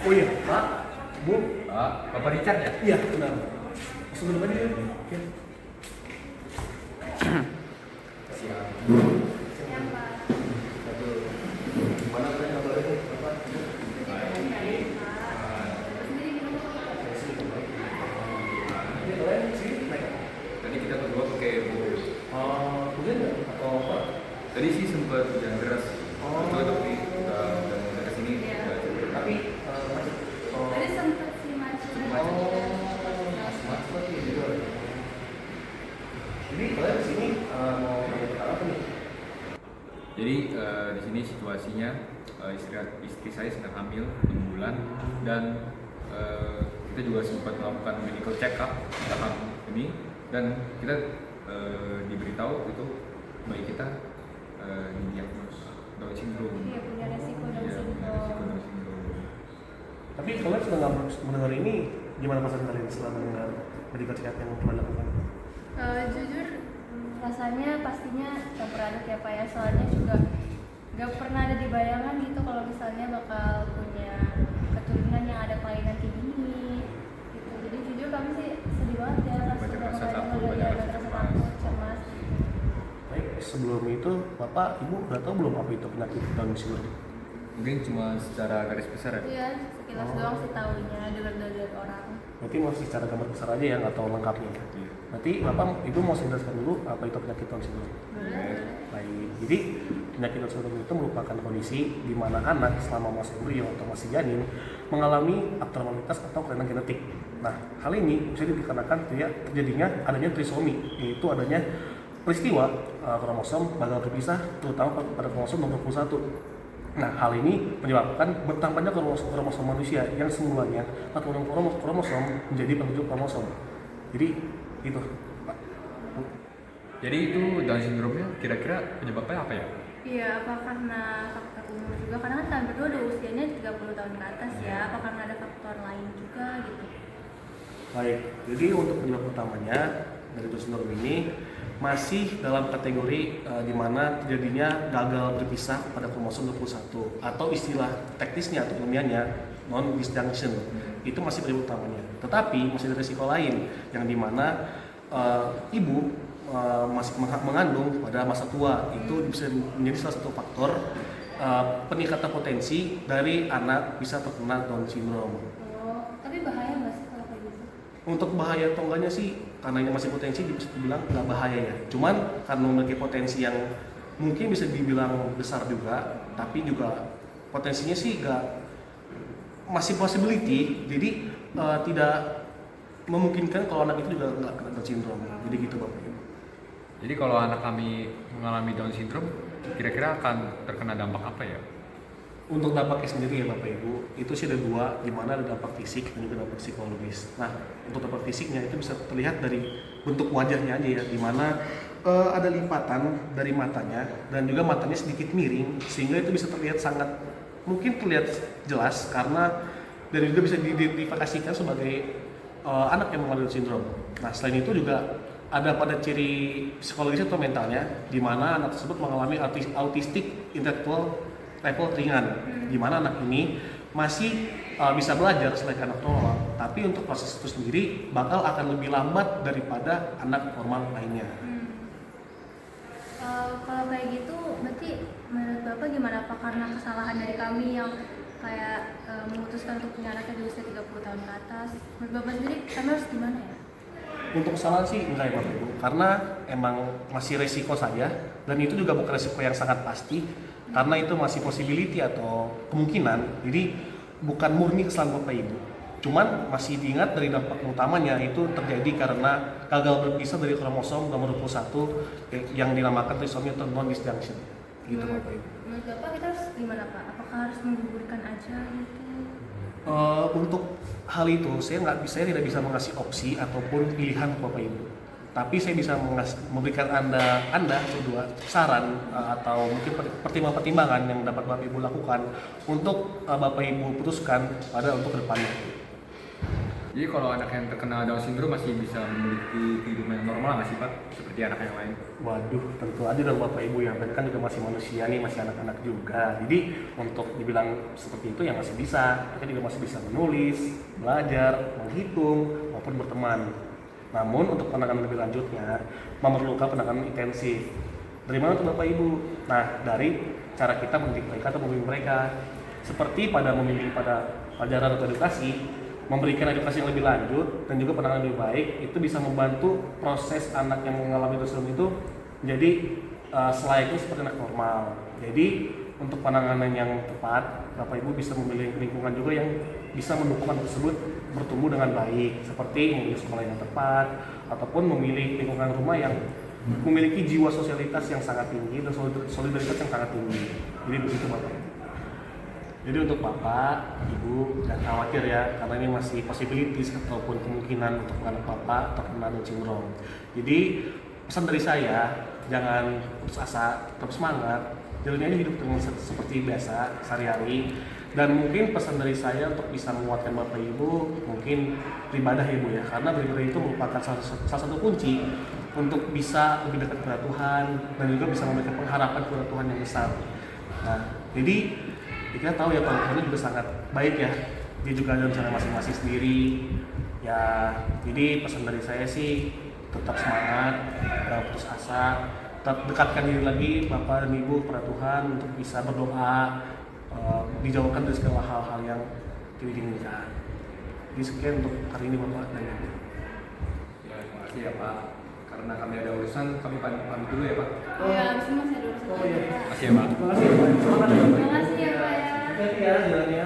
Oh iya, Pak, Bu. Bapak Richard ya? Iya, benar. Masuk dulu aja ya. Oke. Siap. Siang, Pak. Gimana kalian kabarnya, Bapak? Baik, Pak. Sendiri gimana, Pak? Ini kalian sih naik Tadi kita berdua pakai mobil. kuliah nggak? Atau apa? Tadi sih sempat hujan deras. Oh. Itu tapi udah mulai kesini. Iya. Udah cukup. Tapi macet. Oh. Tadi sempet sih macet. Smart seperti itu juga. Jadi kalian kesini mau nanya tentang apa nih? Jadi di sini situasinya istri saya sedang hamil 6 bulan dan kita juga sempat melakukan medical check up dalam ini dan kita diberitahu itu bayi kita didiagnos Down syndrome. Iya, punya resiko Down Iya, punya resiko syndrome. Down syndrome. Tapi kalian setelah mendengar ini, gimana perasaan kalian setelah mendengar medical check up yang telah dilakukan? Jujur, rasanya pastinya gak pernah ada kayak Pak ya, soalnya juga gak pernah ada di bayangan gitu kalau misalnya bakal punya keturunan yang ada kelainan kayak gini gitu. Jadi jujur kami sih sedih banget ya pas Banyak udah rasa kemarin takut, udah banyak ada rasa rasa cemas. takut, cemas. Baik, sebelum itu Bapak, Ibu udah tahu belum apa itu penyakit Down syndrome? Mungkin cuma secara garis besar ya. Iya, sekilas doang sih taunya, dengar-dengar orang. Berarti masih secara gambar besar aja ya, nggak tahu lengkapnya. Iya. Nanti Bapak, Ibu mau saya jelaskan dulu apa itu penyakit Down syndrome. Boleh. Baik, jadi penyakit Down syndrome itu merupakan kondisi di mana anak selama masih embrio atau masih janin mengalami abnormalitas atau kelainan genetik. Nah, hal ini bisa dikarenakan terjadinya adanya trisomi, yaitu adanya peristiwa kromosom gagal terpisah, terutama pada kromosom nomor 21. Nah, hal ini menyebabkan bertambahnya kromosom manusia yang semulanya 46 kromosom menjadi 47 kromosom. Jadi itu, Pak. Jadi itu Down syndrome-nya kira-kira penyebabnya apa ya? Iya, apa karena faktor umur juga? Karena kan kalian berdua udah usianya 30 tahun ke atas ya. Apa karena ada faktor lain juga gitu? Baik, jadi untuk penyebab utamanya dari Down syndrome ini masih dalam kategori di mana terjadinya gagal berpisah pada kromosom 21 atau istilah teknisnya atau ilmiahnya non disjunction. Itu masih penyebab utamanya. Tetapi masih ada risiko lain yang di mana ibu masih mengandung pada masa tua. Itu bisa menjadi salah satu faktor peningkatan potensi dari anak bisa terkena Down syndrome. Oh, tapi bahaya nggak sih kalau kayak gitu? Untuk bahaya atau enggaknya sih, karena ini masih potensi bisa dibilang nggak bahaya ya. Cuman karena memiliki potensi yang mungkin bisa dibilang besar juga, tapi juga potensinya sih nggak, masih possibility. Jadi tidak memungkinkan kalau anak itu juga nggak kena Down syndrome. Jadi gitu Bapak Ibu. Jadi kalau anak kami mengalami Down syndrome, kira-kira akan terkena dampak apa ya? Untuk dampaknya sendiri ya Bapak Ibu, itu sih ada dua, di mana ada dampak fisik dan juga dampak psikologis. Nah, untuk dampak fisiknya itu bisa terlihat dari bentuk wajahnya aja ya, di mana ada lipatan dari matanya dan juga matanya sedikit miring, sehingga itu bisa terlihat sangat, mungkin terlihat jelas karena dan juga bisa diidentifikasikan sebagai anak yang mengalami Down syndrome. Nah, selain itu juga ada pada ciri psikologis atau mentalnya, di mana anak tersebut mengalami autistic intellectual level ringan, di mana anak ini masih bisa belajar selain anak normal, tapi untuk proses itu sendiri bakal akan lebih lambat daripada anak normal lainnya. Kalau kayak gitu, berarti menurut Bapak gimana Pak? Karena kesalahan dari kami yang kayak memutuskan untuk punya anaknya di usia 30 tahun ke atas. Menurut Bapak sendiri, kami harus gimana ya? Untuk kesalahan sih enggak ya Bapak Ibu, karena emang masih resiko saja, dan itu juga bukan resiko yang sangat pasti, karena itu masih possibility atau kemungkinan. Jadi bukan murni kesalahan Bapak Ibu, cuman masih diingat dari dampak utamanya itu terjadi karena gagal berpisah dari kromosom nomor 21 yang dinamakan trisomi atau non disjunction. Gitu Bapak Ibu. Menurut Bapak kita harus gimana Pak? Apakah harus menggugurkan aja gitu? Untuk hal itu saya tidak bisa mengasih opsi ataupun pilihan ke Bapak Ibu. Tapi saya bisa memberikan anda berdua saran atau mungkin pertimbangan yang dapat Bapak Ibu lakukan untuk Bapak Ibu putuskan pada untuk kedepannya. Jadi kalau anak yang terkena Down syndrome masih bisa memiliki kehidupan yang normal nggak sih Pak? Seperti anak yang lain? Waduh, tentu aja dong Bapak Ibu ya, mereka kan juga masih manusia nih, masih anak-anak juga. Jadi untuk dibilang seperti itu ya masih bisa. Mereka juga masih bisa menulis, belajar, menghitung, maupun berteman. Namun untuk penanganan lebih lanjutnya memerlukan penanganan intensif. Dari mana tuh Bapak Ibu? Nah, dari cara kita mendidik mereka atau membimbing mereka. Seperti pada membimbing pada pelajaran atau edukasi, memberikan edukasi yang lebih lanjut dan juga penanganan lebih baik, itu bisa membantu proses anak yang mengalami Down syndrome itu menjadi selayaknya seperti anak normal. Jadi untuk penanganan yang tepat, Bapak Ibu bisa memilih lingkungan juga yang bisa mendukung anak tersebut bertumbuh dengan baik, seperti memilih sekolah yang tepat ataupun memilih lingkungan rumah yang memiliki jiwa sosialitas yang sangat tinggi dan solidaritas yang sangat tinggi. Jadi begitu Bapak Ibu. Jadi untuk Bapak, Ibu, jangan khawatir ya, karena ini masih possibilities ataupun kemungkinan untuk anak Bapak terkena Down syndrome. Jadi pesan dari saya, jangan putus asa, tetap semangat, jalani aja hidup dengan seperti biasa sehari-hari. Dan mungkin pesan dari saya untuk bisa menguatkan Bapak Ibu, mungkin beribadah ya Bu ya, karena beribadah itu merupakan salah satu kunci untuk bisa lebih dekat kepada Tuhan dan juga bisa memberikan pengharapan kepada Tuhan yang besar. Nah, jadi kita tahu ya Tuhan juga sangat baik ya. Dia juga ada rencana masing-masing sendiri. Ya, jadi pesan dari saya sih tetap semangat, jangan putus asa, tetap dekatkan diri lagi Bapak dan Ibu kepada Tuhan untuk bisa berdoa, dijauhkan dari segala hal-hal yang tidak diinginkan. Jadi sekian untuk hari ini Bapak dan Ibu. Ya, terima kasih ya Pak. Karena kami ada urusan, kami pamit dulu ya Pak. Iya, abis ini masih ada urusan Oh, iya. lagi, Pak. Terima kasih ya Pak. Terima kasih ya Pak. Semangat ya, Terima Pak. kasih ya Pak ya. Hati-hati ya jalannya.